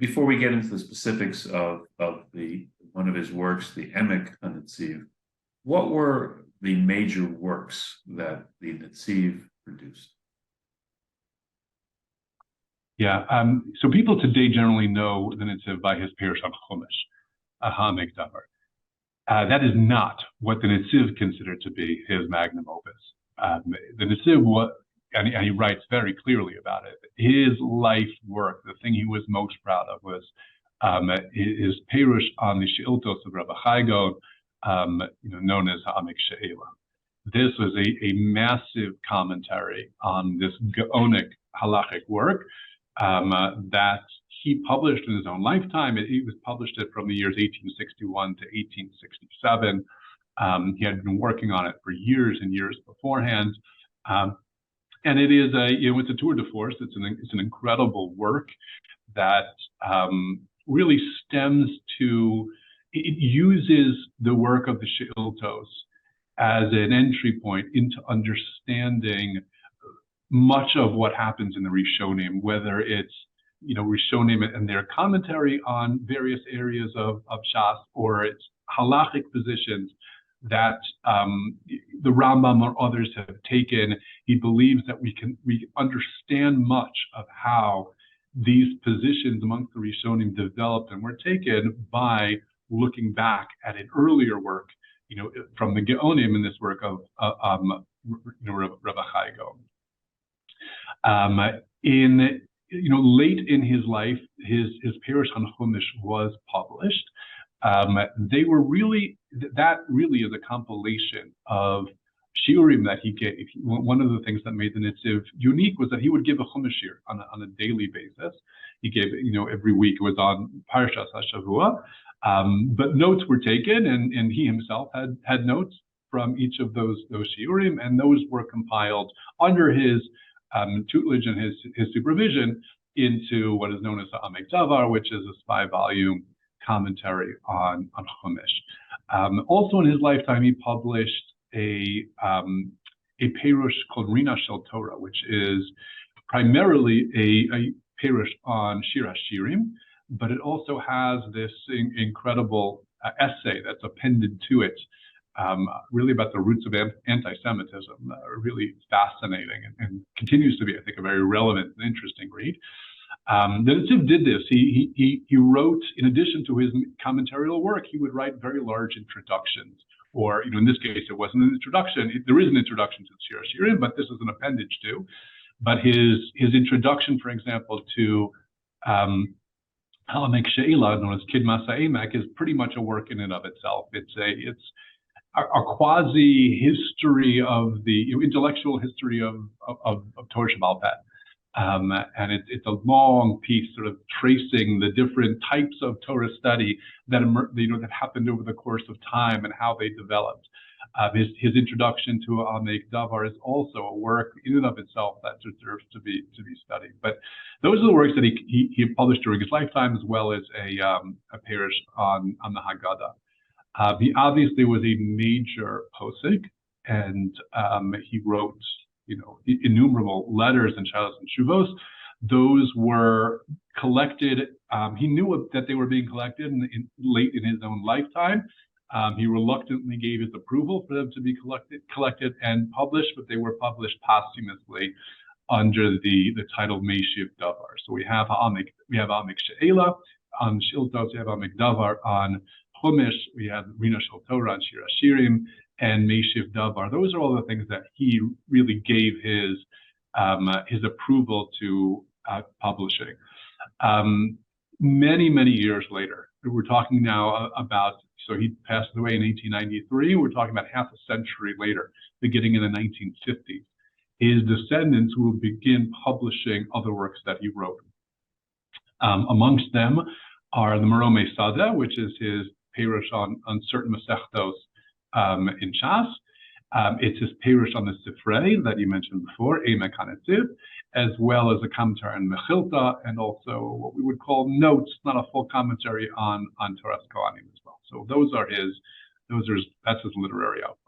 before we get into the specifics of the one of his works, the Emek Neziv, what were the major works that the Neziv produced? Yeah, so people today generally know the Neziv by his Perush on Chumash, Ha'amek Davar. That is not what the Neziv considered to be his magnum opus. The Neziv was, and he writes very clearly about it, his life work, the thing he was most proud of was his Perush on the She'iltos of Rabbi Chaigon, known as Ha'amek She'ela. This was a massive commentary on this Gaonic halachic work that he published in his own lifetime. He was published it from the years 1861 to 1867. He had been working on it for years and years beforehand. And it is it's a tour de force. It's an incredible work that really stems to, it uses the work of the She'iltos as an entry point into understanding much of what happens in the Rishonim, whether it's Rishonim and their commentary on various areas of Shas, or it's halachic positions that the Rambam or others have taken. He believes that we understand much of how these positions amongst the Rishonim developed and were taken by looking back at an earlier work, from the Geonim in this work of Rabbi Chaigon. Late in his life, his Perush on Chumash was published. They were that really is a compilation of shiurim that he gave. One of the things that made the Neziv unique was that he would give a Chumash shiur on a daily basis. He gave, every week. It was on Parshas HaShavua, but notes were taken, and he himself had notes from each of those shiurim, and those were compiled under his tutelage and his supervision into what is known as the Ha'amek Davar, which is a 5-volume commentary on Chumash. Also in his lifetime, he published a Perush called Rina Shel Torah, which is primarily a Perush on Shir HaShirim, but it also has this incredible essay that's appended to it, really about the roots of anti-Semitism. Really fascinating and continues to be, I think, a very relevant and interesting read. The Neziv did this. He wrote, in addition to his commentarial work, he would write very large introductions, or in this case, it wasn't an introduction. There is an introduction to the Shir HaShirim, but this is an appendage too. But his introduction, for example, to Ha'amek She'ela, known as Kidmas Ha'emek, is pretty much a work in and of itself. It's a quasi history of the intellectual history of Torah Sheba'al Peh. And it's a long piece sort of tracing the different types of Torah study that that happened over the course of time and how they developed. His introduction to Ha'amek Davar is also a work in and of itself that deserves to be studied. But those are the works that he published during his lifetime, as well as a Perush on the Haggadah. He obviously was a major posek, and he wrote innumerable letters and shalos and shuvos. Those were collected. He knew that they were being collected late in his own lifetime. He reluctantly gave his approval for them to be collected and published, but they were published posthumously under the title Meishiv Davar. So we have Ha'amek She'ela on She'iltos, we have Ha'amek Davar on Chumash, we have Rina Shel Torah on Shir HaShirim, and Meishiv Davar. Those are all the things that he really gave his approval to publishing. Many years later, we're talking now about, so he passed away in 1893. We're talking about half a century later, beginning in the 1950s. His descendants will begin publishing other works that he wrote. Amongst them are the Meromei Sadeh, which is his Perush on certain Masechtos in Shas. It's his Perush on the Sifrei that you mentioned before, Emek Neziv, as well as a commentary on Mechilta, and also what we would call notes, not a full commentary on Torah's Kohanim as well. So that's his literary output.